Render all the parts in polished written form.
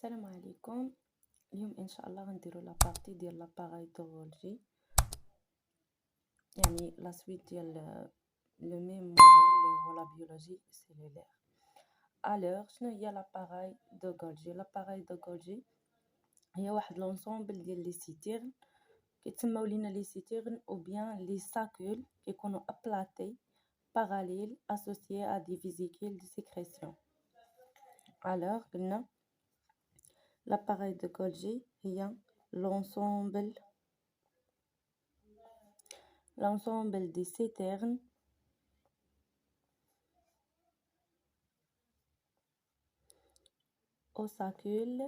السلام عليكم. اليوم ان شاء الله غنديروا لا بارتي ديال لاباراي دو غولجي، يعني لا سويت ديال لو ميم موديل اللي هو لا بيولوجي سيلولير. الوغ شنو هي لاباراي دو غولجي؟ لاباراي دو غولجي هي واحد لونسومبل ديال لي سيتيرن، كيتسموا لينا لي سيتيرن او بيان لي ساكول، كيكونوا ابلاتي باراليل اسوسيي ا دي فيزيكيل دي سيكريسيون. الوغ قلنا l'appareil de Golgi هي l'ensemble des citernes osacules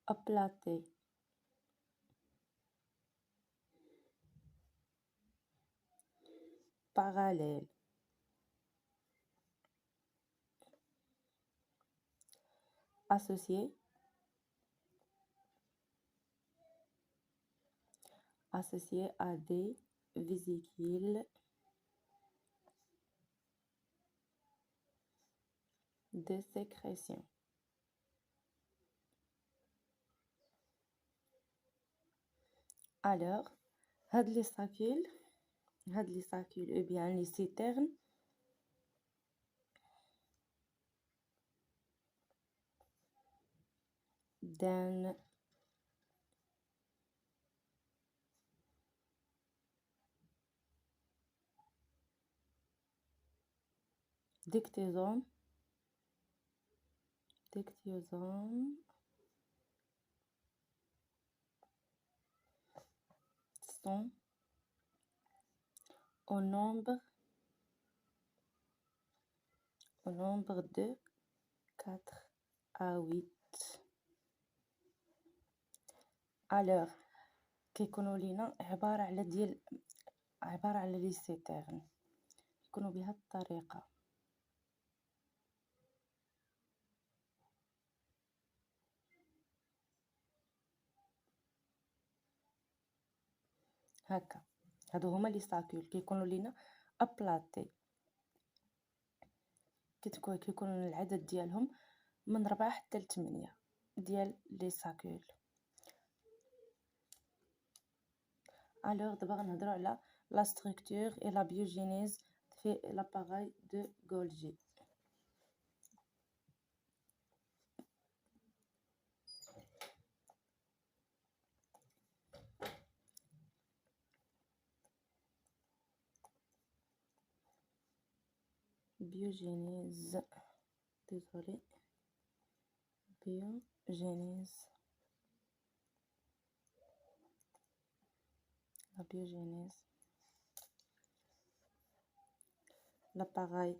aplatés parallèles associés à des vésicules de sécrétion. Alors, هاد les saccules ou bien les citernes d'un dictysome sont au nombre de 4 à 8. alors كيكونوا لينا عبارة على لي سيتيرن، يكونوا بهذه الطريقة. هكا هادو هما لي ساكول كيكونوا لينا ابلاتي، كيكون العدد ديالهم من 4 حتى ل 8 ديال لي ساكول. الوغ دابا غنهضروا على لا ستركتور اي لا بيوجينيز في لاباراي دو غولجي. بيوجينيز désolé biogénèse. La biogénèse, l'appareil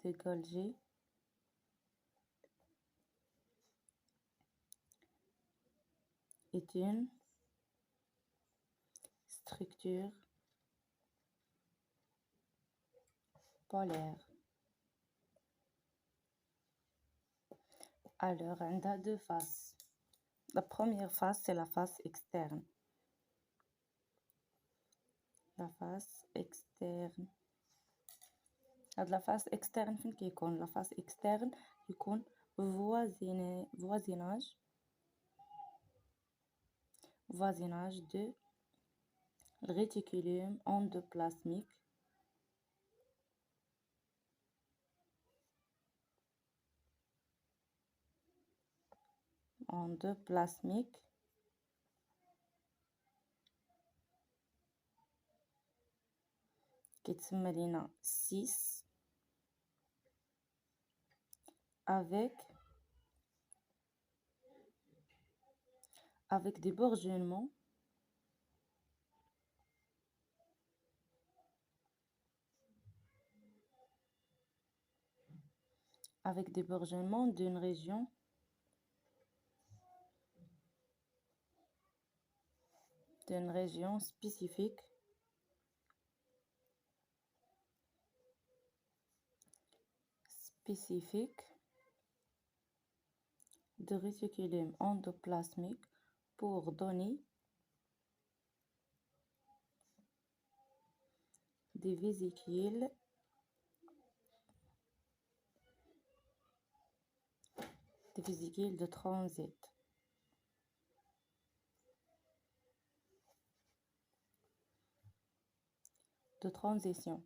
de Golgi est une structure polaire. Alors, on a deux faces. La première face, c'est la face externe. La face externe. La face externe, la face externe, يكون voisinage de réticulum endoplasmique كيتسمى لينا 6 avec des bourgeonnements d'une région spécifique de réticulum endoplasmique pour donner des vésicules de transit. De transition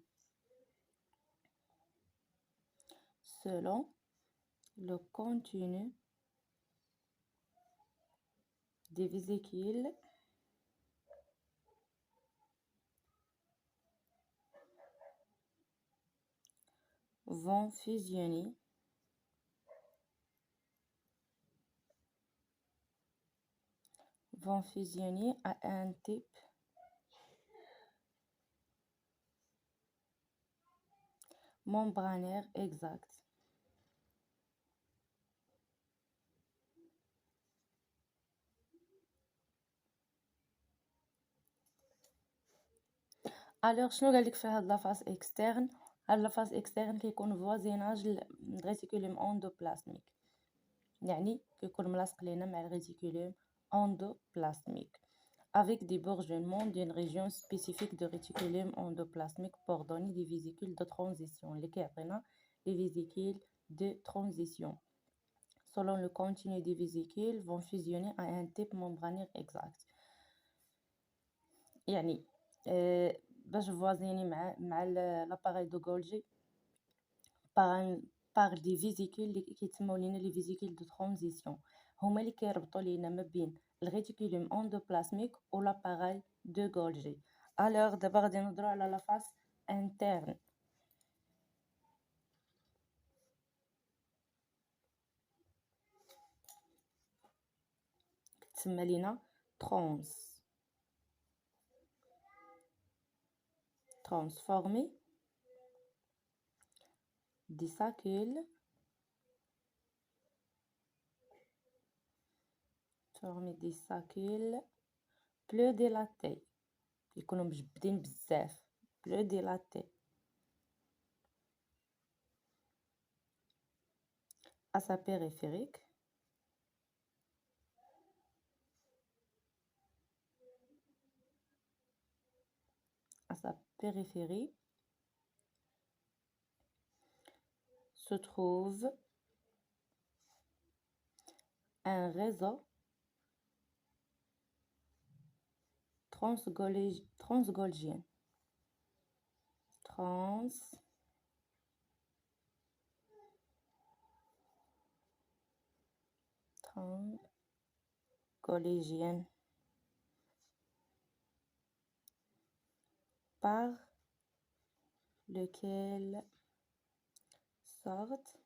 selon le continu des vésicules vont fusionner à un type membranaire exact. Alors شنو قال لك في هاد لا فاس اكسترن؟ هاد لا فاس اكسترن كيكون فوازيناج الريتيكولوم اندوبلازميك، يعني كيكون ملاصق لينا مع الريتيكولوم اندوبلازميك avec des bourgeonnements d'une région spécifique de réticulum endoplasmique pour donner des vésicules de transition اللي كيعطينا les vésicules de transition. Selon le continu des vésicules vont fusionner à un type membranaire exact. يعني باش فوازيني مع l'appareil de Golgi par des vésicules اللي كيتسموا لينا les vésicules de transition، هما اللي كيربطوا لينا ما بين الريتيكولوم اندوبلازميك و l'appareil de Golgi. alors دابا غادي نهضروا على لا فاس interne. كتسمى لينا transformer des saccules plus dilatés يكونوا مجبدين بزاف plus dilatés à sa périphérique se trouve un réseau transgolgien. Transgolgienne par lequel sortent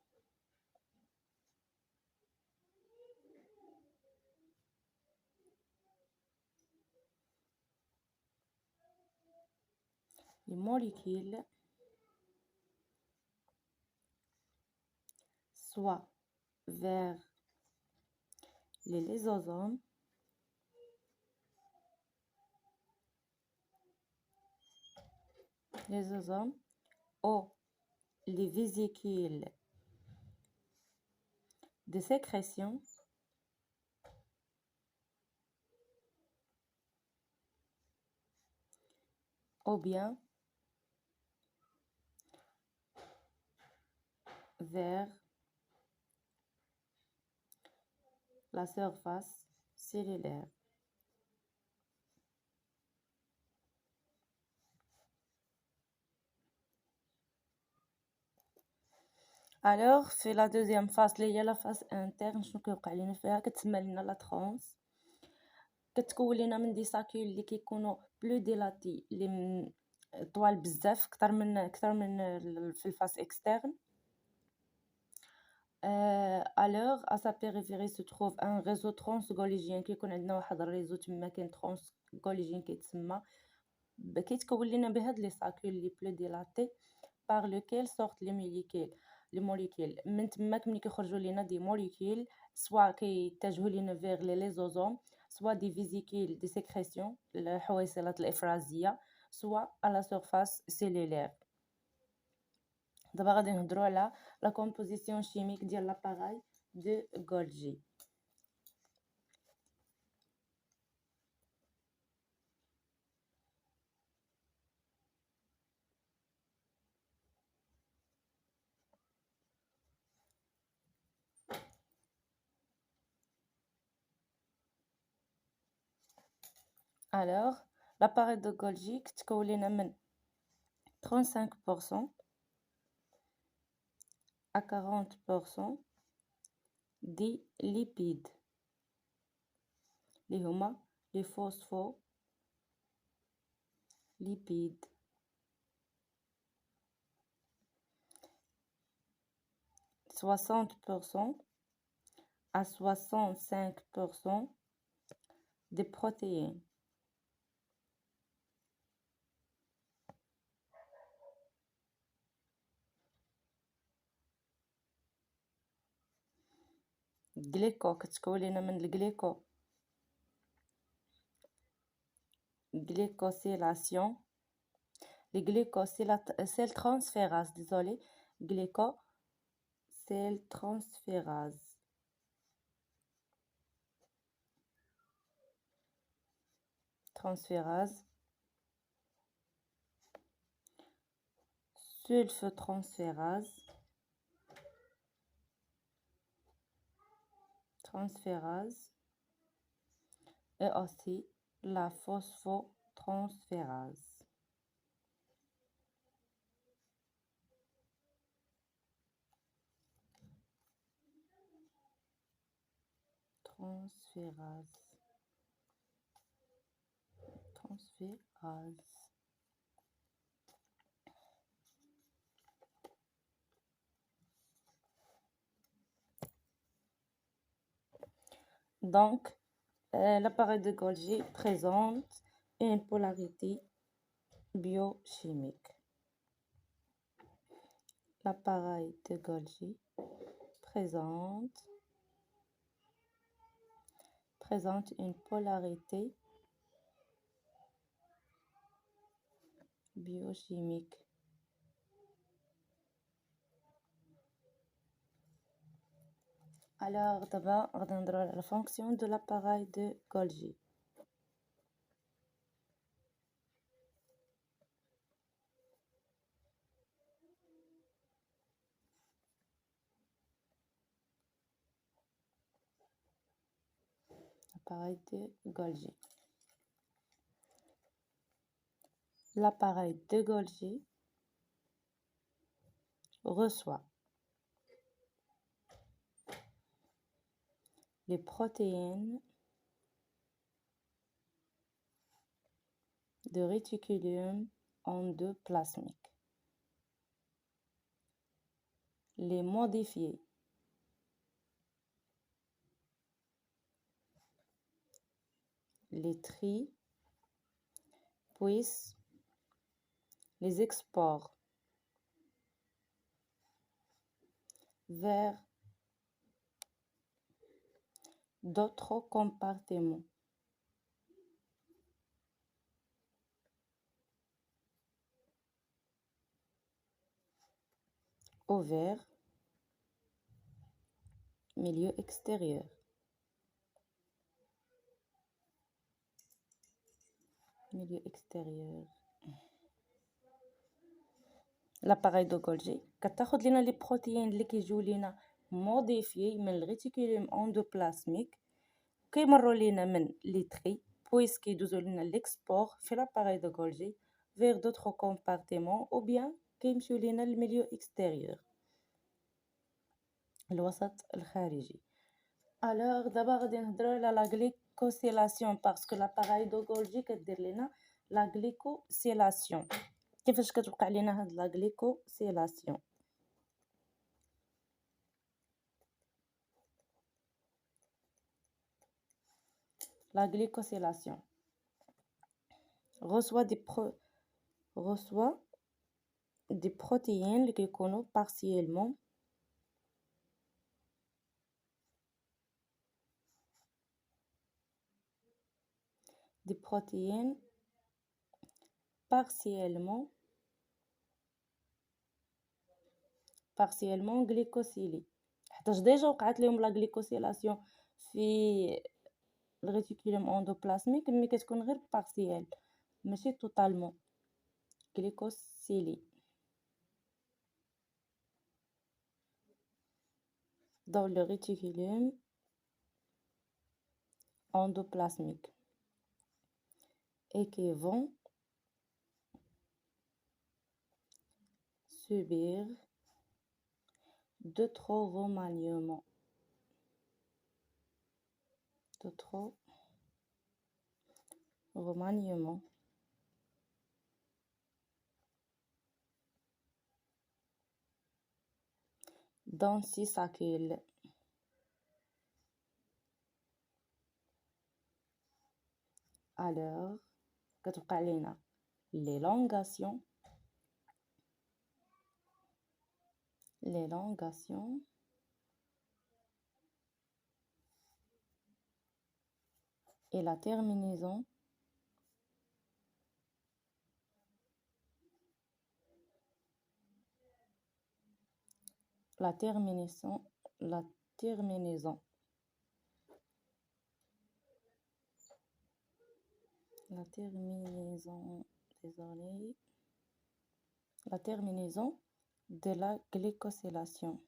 les molécules soit vers les lysosomes ou les vésicules de sécrétion ou bien vers la surface cellulaire. alors في la deuxième phase اللي هي la phase interne شنو كيوقع لينا فيها؟ كتسمى لينا لا ترانس، كتكون لينا من دي ساكول اللي كيكونوا بلو ديلاتي اللي طوال بزاف اكثر من في الفاس اكسترن. alors à sa périphérie se trouve un réseau transgolgien كيكون عندنا واحد الريزو تما كاين transgolgien كيتسمى كيتكون لينا بهاد لي ساكول لي بلو ديلاتي par lequel sortent les molécules من تماك ملي كيخرجوا لينا دي موليكول سواء كيتجهوا لينا vers les lysosomes soit des vésicules de sécrétion الحويصلات الإفرازية soit à la surface cellulaire. دابا غادي نهضروا على la composition chimique ديال l'appareil de Golgi. Alors, l'appareil de Golgi كتكون من 35% à 40% des lipides اللي هما les phospholipides. 60% à 65% des protéines. Glyco كتكون من الجليكو glycosylation. Les c'est le transférase, désolé. Glyco, c'est le transférase. Transférase. Sulfotransférase. Transférase. Et aussi la phosphotransférase. Transférase. Donc, l'appareil de Golgi présente une polarité biochimique. L'appareil de Golgi présente une polarité biochimique. Alors, d'abord, on regardera la fonction de l'appareil de Golgi. Appareil de Golgi. L'appareil de Golgi reçoit les protéines de réticulum endoplasmique, les modifier, les trie, puis les export vers d'autres compartiments. Ovaire, milieu extérieur. Milieu extérieur. L'appareil de Golgi كتاخد لنا لي بروتيين اللي كيجيو لينا موديفيي من الريتيكولوم اندوبلازميك كيمروا لينا من لي تري بويس كيدوزو لنا ليكسبور في l'appareil de Golgi vers d'autres compartiments ou bien كيمشيو لينا للميليو اكستيريور الوسط الخارجي. Alors دابا غادي نهضروا على لا glycosylation باسكو l'appareil de Golgi كدير لنا لا glycosylation. كيفاش كتوقع لينا هاد لا glycosylation؟ La glycosylation reçoit des protéines qui sont partiellement glycosylées. حيتاش ديجا وقعت لهم لا glycosylation في الريتيكولوم اندوبلازميك مي كتكون غير بارسيال ماشي توتالمون glycosylée dans le réticulum endoplasmique. et qui vont subir d'autres remaniements. D'autres remaniements. Dans ce cycle. Alors, كتبقى علينا l'élongation et la terminaison la terminaison désolé, la terminaison de la glycosylation.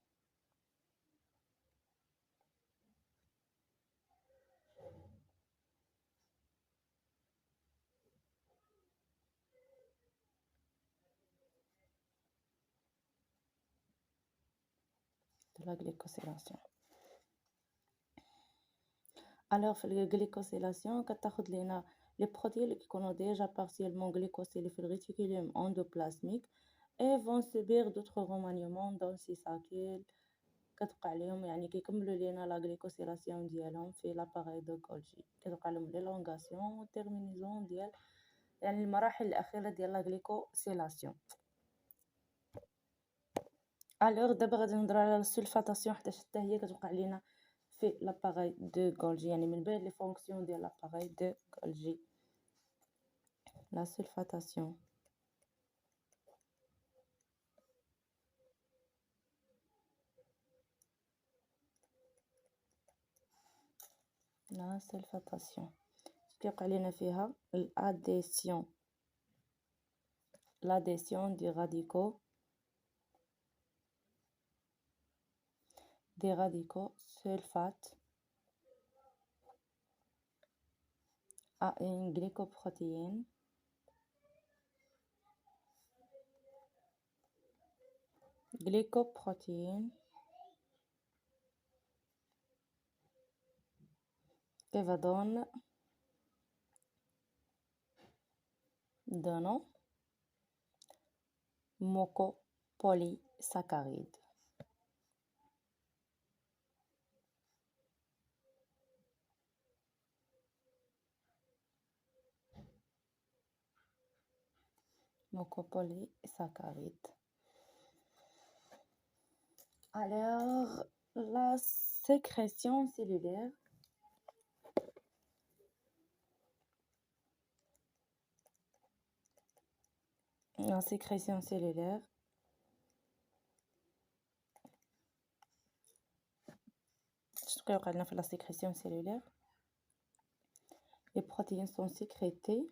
De la glycosylation. Alors, في الجليكوسيلاسيون كتاخد لينا les protéines اللي كيكونوا déjà partiellement glycosylés في الريتيكولوم endoplasmique et vont subir d'autres remaniements dans ces cycles. كتبقى عليهم يعني كيكملوا لينا لا غليكوسيلاسيون ديالهم في لاباراي دو غولجي، كتبقى لهم ليلونغاسيون والتيرمينيزون ديال يعني المراحل الاخيره ديال لا غليكوسيلاسيون. الوغ دابا غادي نهضروا على السلفاتاسيون حتى هي كتوقع علينا في لاباراي دو غولجي، يعني من بين لي فونكسيون ديال لاباراي دو غولجي. لا سلفاتاسيون كيوقع لينا فيها الاديسيون دي راديكو سلفات à une glycoprotéine qui va donnant mucopolysaccharide. Alors, la sécrétion cellulaire. La sécrétion cellulaire. La sécrétion cellulaire. Les protéines sont sécrétées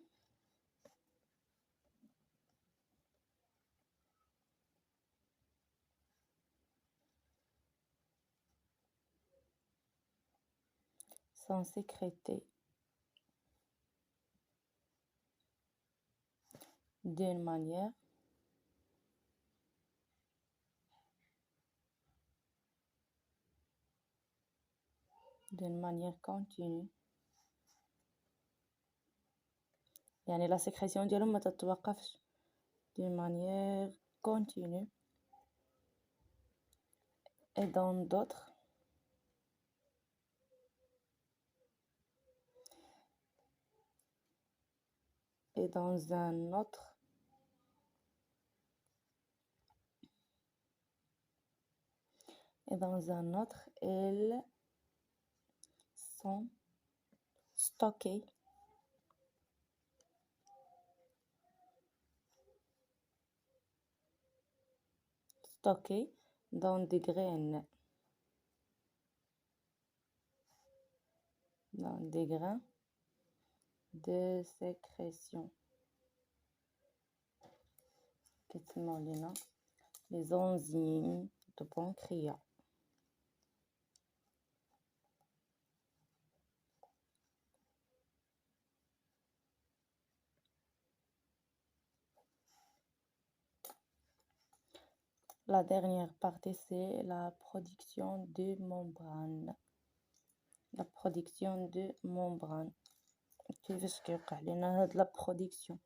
d'une manière continue. يعني la sécrétion ديالهم ما تتوقفش d'une manière continue. Et dans d'autres et dans un autre elles sont stockées dans des grains de sécrétion. Les enzymes de pancréas. La dernière partie, c'est la production de membrane. La production de membrane. كيفاش كيوقع لنا هاد لا برودكسيون؟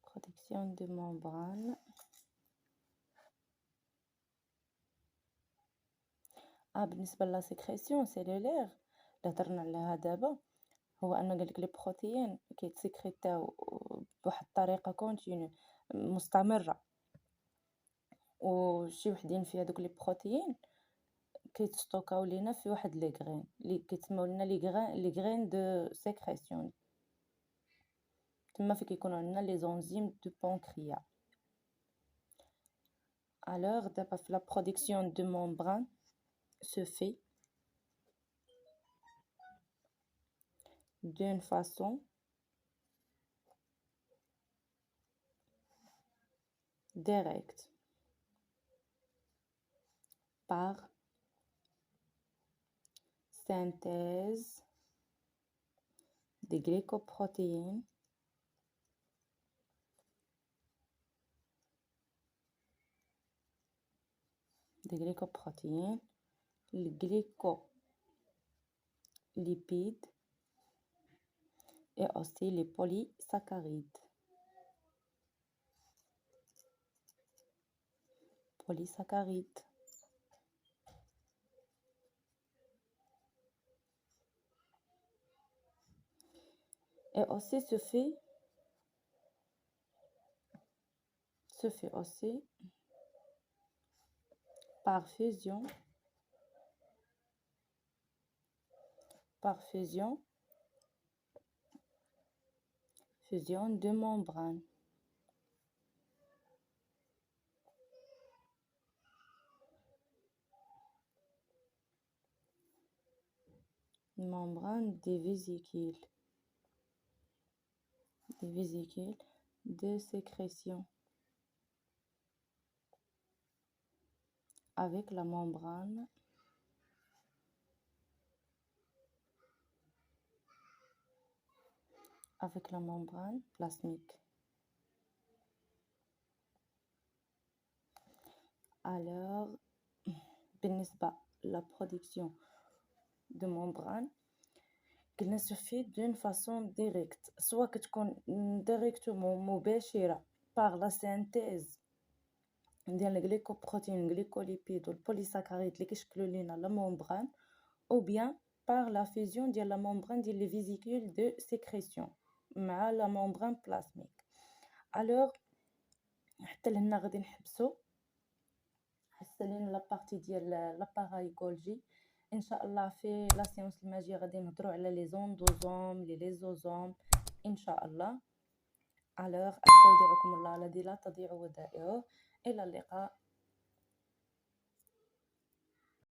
production de membrane. بالنسبه لا سيكريسيون سيلولير اللي هضرنا عليها دابا، هو ان قالك لي بروتيين كيتسكريتاو بواحد الطريقه كونتينيو مستمره، وشي وحدين في هذوك لي بروتيين كيتستوكاو لينا في واحد لي غرين اللي كيتسموا لنا لي غرين دو سيكريسيون، تما فين كيكونوا عندنا لي زونزيم دو بانكريا. alors d'abord la production de membrane se fait d'une façon directe par synthèse des glycoprotéines les glycolipides et aussi les polysaccharides. Et aussi se fait aussi par fusion de membrane. Membrane des vésicules de sécrétion avec la membrane plasmique. Alors بالنسبة la production de membrane قلنا se fait d'une façon directe، soit كتكون directement مباشرة par la synthèse ديال الجليكوبروتين الجليكوليبيد والبوليساكاريد اللي كيشكلوا لينا لا ممبران، ou bien par la fusion ديال la membrane ديال les vésicules de sécrétion مع la membrane plasmique. alors حتى لهنا غادي نحبسو، حتى لهنا لا بارتي ديال لاباراي غولجي. ان شاء الله في لا سيونس الماجيه غادي نهضروا على لي زوندوزوم لي ليزوزوم ان شاء الله. alors استودعكم الله الذي لا تضيع ودائعه، الى اللقاء.